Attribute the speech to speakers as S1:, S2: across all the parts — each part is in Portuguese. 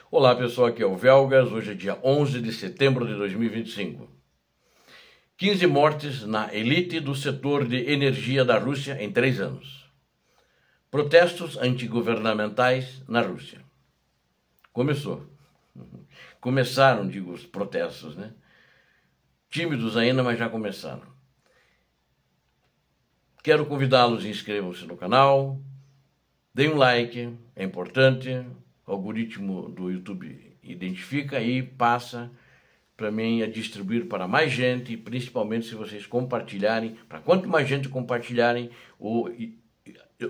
S1: Olá pessoal, aqui é o Velgas, hoje é dia 11 de setembro de 2025. 15 mortes na elite do setor de energia da Rússia em 3 anos. Protestos antigovernamentais na Rússia. Começaram, digo, os protestos, né? Tímidos ainda, mas já começaram. Quero convidá-los a inscrevam-se no canal, deem um like, é importante. O algoritmo do YouTube identifica e passa para mim a distribuir para mais gente, e principalmente se vocês compartilharem. Para quanto mais gente compartilharem, o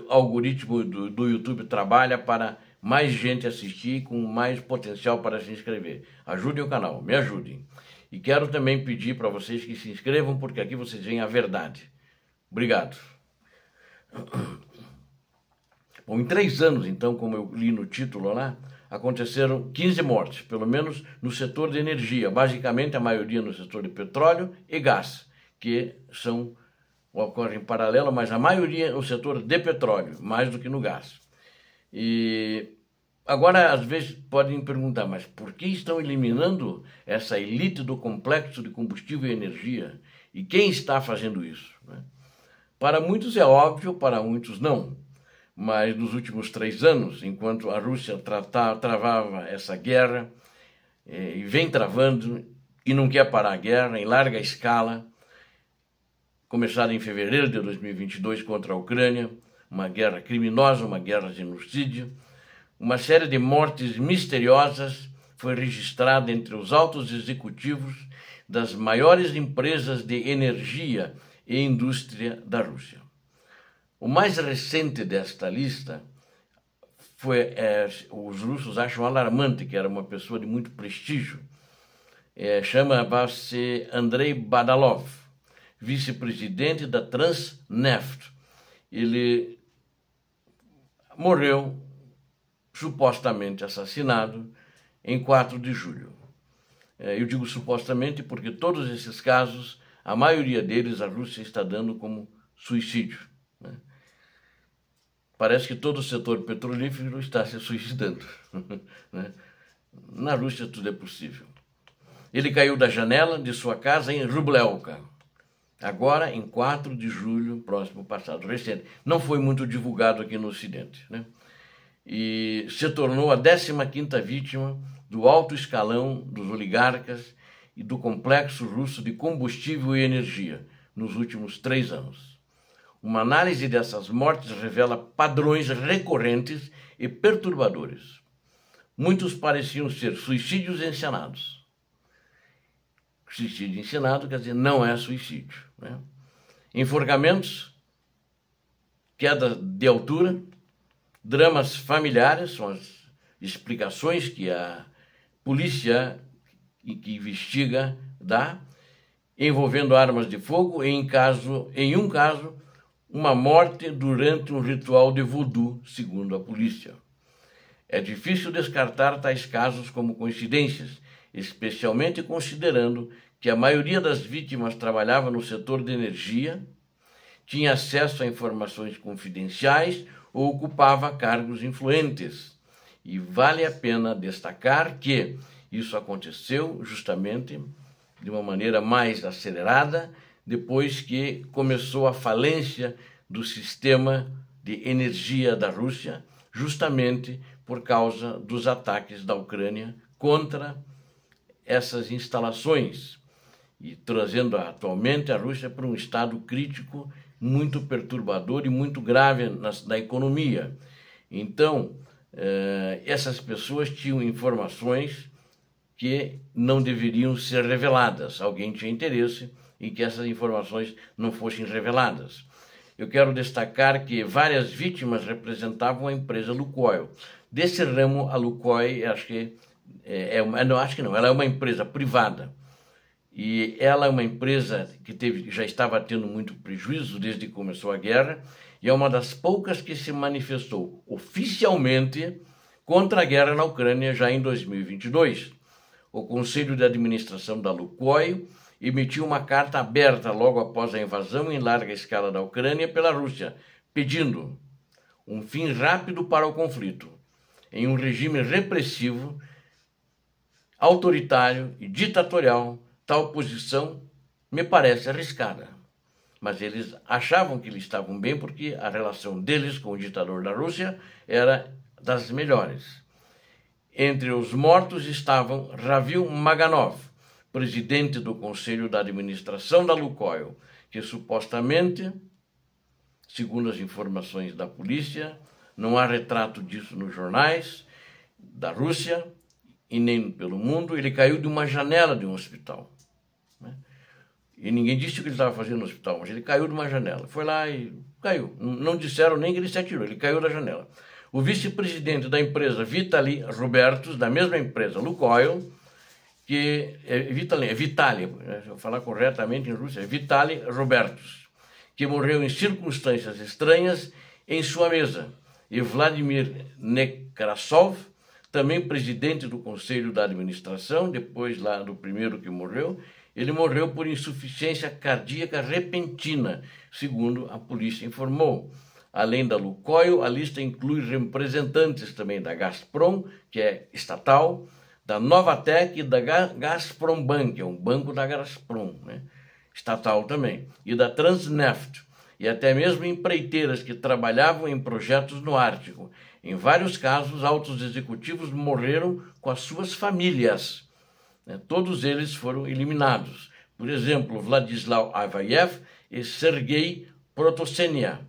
S1: algoritmo do YouTube trabalha para mais gente assistir, com mais potencial para se inscrever. Ajudem o canal, me ajudem. E quero também pedir para vocês que se inscrevam, porque aqui vocês veem a verdade. Obrigado. Bom, em 3 anos, então, como eu li no título lá, aconteceram 15 mortes, pelo menos no setor de energia, basicamente a maioria no setor de petróleo e gás, que ocorrem em paralelo, mas a maioria no setor de petróleo, mais do que no gás. E agora, às vezes, podem perguntar, mas por que estão eliminando essa elite do complexo de combustível e energia? E quem está fazendo isso? Para muitos é óbvio, para muitos não. Mas nos últimos 3 anos, enquanto a Rússia travava essa guerra, e vem travando, e não quer parar a guerra em larga escala, começada em fevereiro de 2022 contra a Ucrânia, uma guerra criminosa, uma guerra de genocídio, uma série de mortes misteriosas foi registrada entre os altos executivos das maiores empresas de energia e indústria da Rússia. O mais recente desta lista foi, os russos acham alarmante, que era uma pessoa de muito prestígio, chama-se Andrei Badalov, vice-presidente da Transneft. Ele morreu, supostamente assassinado, em 4 de julho. Eu digo supostamente porque todos esses casos, a maioria deles, a Rússia está dando como suicídio. Parece que todo o setor petrolífero está se suicidando. Na Rússia tudo é possível. Ele caiu da janela de sua casa em Rublevka, agora em 4 de julho, próximo passado, recente. Não foi muito divulgado aqui no Ocidente, E se tornou a 15ª vítima do alto escalão dos oligarcas e do complexo russo de combustível e energia nos últimos 3 anos. Uma análise dessas mortes revela padrões recorrentes e perturbadores. Muitos pareciam ser suicídios encenados. Suicídio encenado quer dizer não é suicídio. Enforcamentos, queda de altura, dramas familiares, são as explicações que a polícia que investiga dá, envolvendo armas de fogo, em um caso, uma morte durante um ritual de voodoo, segundo a polícia. É difícil descartar tais casos como coincidências, especialmente considerando que a maioria das vítimas trabalhava no setor de energia, tinha acesso a informações confidenciais ou ocupava cargos influentes. E vale a pena destacar que isso aconteceu justamente de uma maneira mais acelerada, depois que começou a falência do sistema de energia da Rússia, justamente por causa dos ataques da Ucrânia contra essas instalações, e trazendo atualmente a Rússia para um estado crítico muito perturbador e muito grave na economia. Então, essas pessoas tinham informações que não deveriam ser reveladas. Alguém tinha interesse em que essas informações não fossem reveladas. Eu quero destacar que várias vítimas representavam a empresa Lukoil. Desse ramo, a Lukoil, ela é uma empresa privada. E ela é uma empresa que já estava tendo muito prejuízo desde que começou a guerra, e é uma das poucas que se manifestou oficialmente contra a guerra na Ucrânia já em 2022. O Conselho de Administração da Lukoil emitiu uma carta aberta logo após a invasão em larga escala da Ucrânia pela Rússia, pedindo um fim rápido para o conflito, em um regime repressivo autoritário e ditatorial, tal posição me parece arriscada. Mas eles achavam que eles estavam bem porque a relação deles com o ditador da Rússia era das melhores. Entre os mortos estavam Ravil Maganov, presidente do Conselho da Administração da Lukoil, que supostamente, segundo as informações da polícia, não há retrato disso nos jornais da Rússia e nem pelo mundo, ele caiu de uma janela de um hospital. E ninguém disse o que ele estava fazendo no hospital, mas ele caiu de uma janela. Foi lá e caiu. Não disseram nem que ele se atirou, ele caiu da janela. O vice-presidente da empresa Vitaly Robertos, da mesma empresa Lukoil, que é Vitaly, se eu falar corretamente em russo, é Vitaly Robertos, que morreu em circunstâncias estranhas em sua mesa. E Vladimir Nekrasov, também presidente do Conselho da Administração, depois lá do primeiro que morreu, ele morreu por insuficiência cardíaca repentina, segundo a polícia informou. Além da Lukoil, a lista inclui representantes também da Gazprom, que é estatal, da Novatek e da Gazprombank, que é um banco da Gazprom, né? Estatal também, e da Transneft, e até mesmo empreiteiras que trabalhavam em projetos no Ártico. Em vários casos, altos executivos morreram com as suas famílias. Todos eles foram eliminados. Por exemplo, Vladislav Avayev e Sergei Protosenia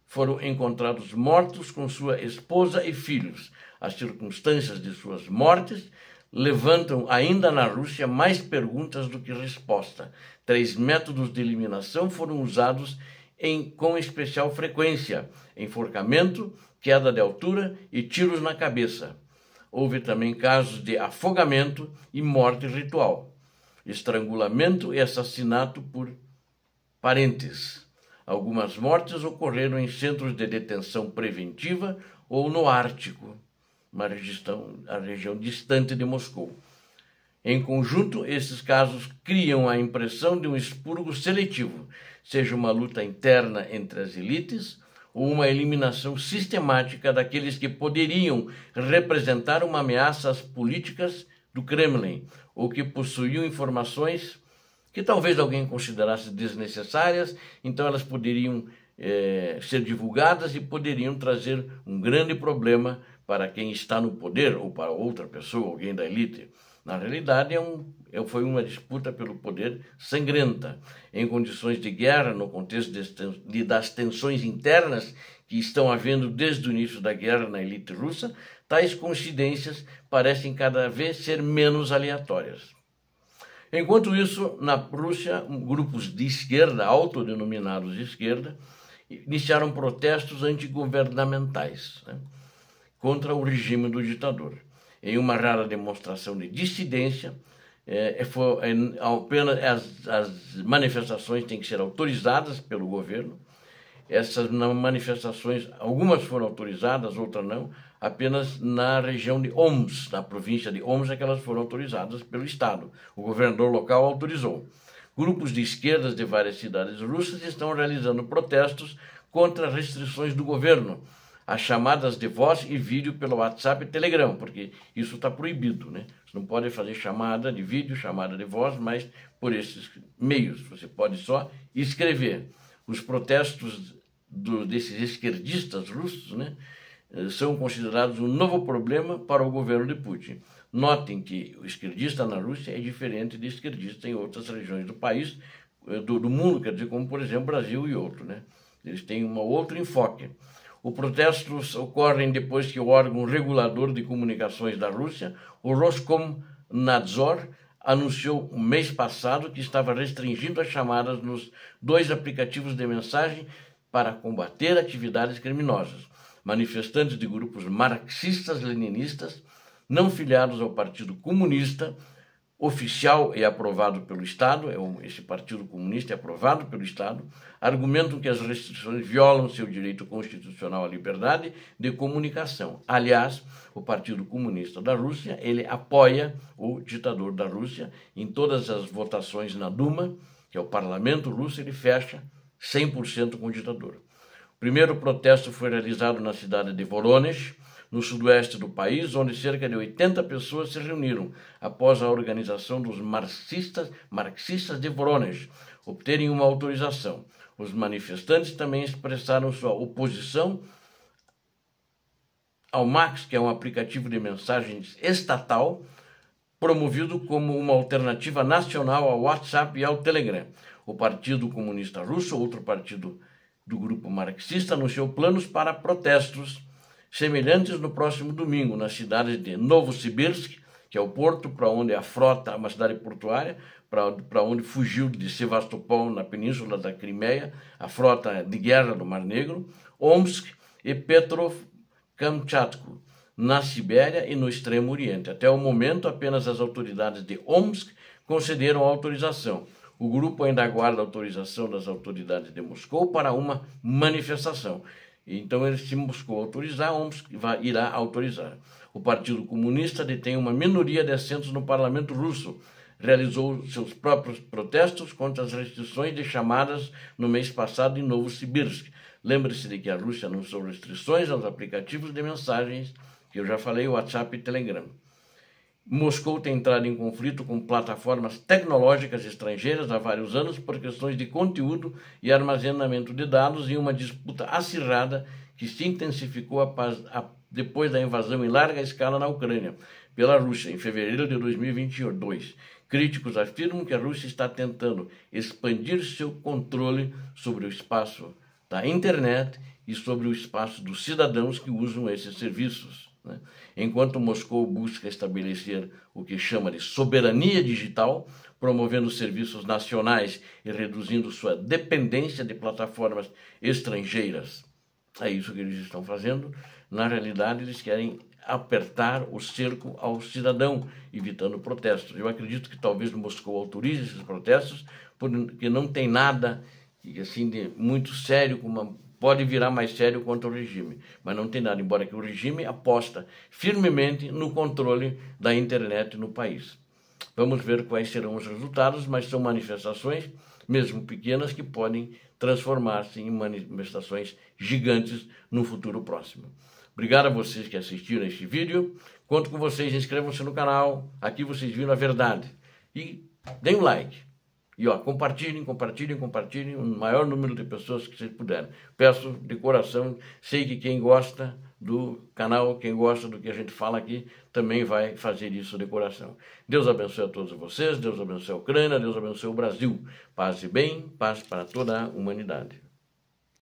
S1: foram encontrados mortos com sua esposa e filhos. As circunstâncias de suas mortes levantam ainda na Rússia mais perguntas do que resposta. 3 métodos de eliminação foram usados com especial frequência: enforcamento, queda de altura e tiros na cabeça. Houve também casos de afogamento e morte ritual, estrangulamento e assassinato por parentes. Algumas mortes ocorreram em centros de detenção preventiva ou no Ártico, a região distante de Moscou. Em conjunto, esses casos criam a impressão de um expurgo seletivo, seja uma luta interna entre as elites ou uma eliminação sistemática daqueles que poderiam representar uma ameaça às políticas do Kremlin, ou que possuíam informações que talvez alguém considerasse desnecessárias, então elas poderiam ser divulgadas e poderiam trazer um grande problema para quem está no poder ou para outra pessoa, alguém da elite. Na realidade, foi uma disputa pelo poder sangrenta, em condições de guerra, no contexto das tensões internas que estão havendo desde o início da guerra na elite russa. Tais coincidências parecem cada vez ser menos aleatórias. Enquanto isso, na Rússia, grupos de esquerda, autodenominados de esquerda, iniciaram protestos antigovernamentais, né, contra o regime do ditador. Em uma rara demonstração de dissidência, apenas as manifestações têm que ser autorizadas pelo governo. Essas manifestações, algumas foram autorizadas, outras não, apenas na região de Omsk, na província de Omsk, é que elas foram autorizadas pelo Estado. O governador local autorizou. Grupos de esquerdas de várias cidades russas estão realizando protestos contra restrições do governo, as chamadas de voz e vídeo pelo WhatsApp e Telegram, porque isso está proibido, né? Você não pode fazer chamada de vídeo, chamada de voz, mas por esses meios. Você pode só escrever. Os protestos desses esquerdistas russos, né, são considerados um novo problema para o governo de Putin. Notem que o esquerdista na Rússia é diferente de esquerdista em outras regiões do país, do mundo, quer dizer, como por exemplo Brasil e outro, né? Eles têm um outro enfoque. Os protestos ocorrem depois que o órgão regulador de comunicações da Rússia, o Roskomnadzor, anunciou no mês passado que estava restringindo as chamadas nos 2 aplicativos de mensagem para combater atividades criminosas. Manifestantes de grupos marxistas-leninistas, não filiados ao Partido Comunista, oficial e aprovado pelo Estado, esse Partido Comunista é aprovado pelo Estado, argumentam que as restrições violam seu direito constitucional à liberdade de comunicação. Aliás, o Partido Comunista da Rússia, ele apoia o ditador da Rússia em todas as votações na Duma, que é o parlamento russo, ele fecha 100% com o ditador. O primeiro protesto foi realizado na cidade de Voronezh, no sudoeste do país, onde cerca de 80 pessoas se reuniram após a organização dos marxistas de Voronezh obterem uma autorização. Os manifestantes também expressaram sua oposição ao Max, que é um aplicativo de mensagens estatal, promovido como uma alternativa nacional ao WhatsApp e ao Telegram. O Partido Comunista Russo, outro partido do grupo marxista, anunciou planos para protestos semelhantes no próximo domingo, nas cidades de Novosibirsk, que é o porto para onde a frota, uma cidade portuária, para onde fugiu de Sevastopol, na península da Crimeia, a frota de guerra do Mar Negro, Omsk e Petrov-Kamchatko, na Sibéria e no Extremo Oriente. Até o momento, apenas as autoridades de Omsk concederam autorização. O grupo ainda aguarda autorização das autoridades de Moscou para uma manifestação. Então, se Moscou autorizar, Omsk irá autorizar. O Partido Comunista detém uma minoria de assentos no parlamento russo. Realizou seus próprios protestos contra as restrições de chamadas no mês passado em Novosibirsk. Lembre-se de que a Rússia anunciou restrições aos aplicativos de mensagens, que eu já falei, WhatsApp e Telegram. Moscou tem entrado em conflito com plataformas tecnológicas estrangeiras há vários anos por questões de conteúdo e armazenamento de dados em uma disputa acirrada que se intensificou depois da invasão em larga escala na Ucrânia pela Rússia, em fevereiro de 2022. Críticos afirmam que a Rússia está tentando expandir seu controle sobre o espaço da internet e sobre o espaço dos cidadãos que usam esses serviços. Enquanto Moscou busca estabelecer o que chama de soberania digital, promovendo serviços nacionais e reduzindo sua dependência de plataformas estrangeiras. É isso que eles estão fazendo. Na realidade, eles querem apertar o cerco ao cidadão, evitando protestos. Eu acredito que talvez Moscou autorize esses protestos, porque não tem nada assim, de muito sério, pode virar mais sério contra o regime, mas não tem nada, embora que o regime aposta firmemente no controle da internet no país. Vamos ver quais serão os resultados, mas são manifestações, mesmo pequenas, que podem transformar-se em manifestações gigantes no futuro próximo. Obrigado a vocês que assistiram a este vídeo. Conto com vocês, inscrevam-se no canal. Aqui vocês viram a verdade. E deem um like. E compartilhem o maior número de pessoas que vocês puderem. Peço de coração, sei que quem gosta do canal, quem gosta do que a gente fala aqui, também vai fazer isso de coração. Deus abençoe a todos vocês, Deus abençoe a Ucrânia, Deus abençoe o Brasil. Paz e bem, paz para toda a humanidade.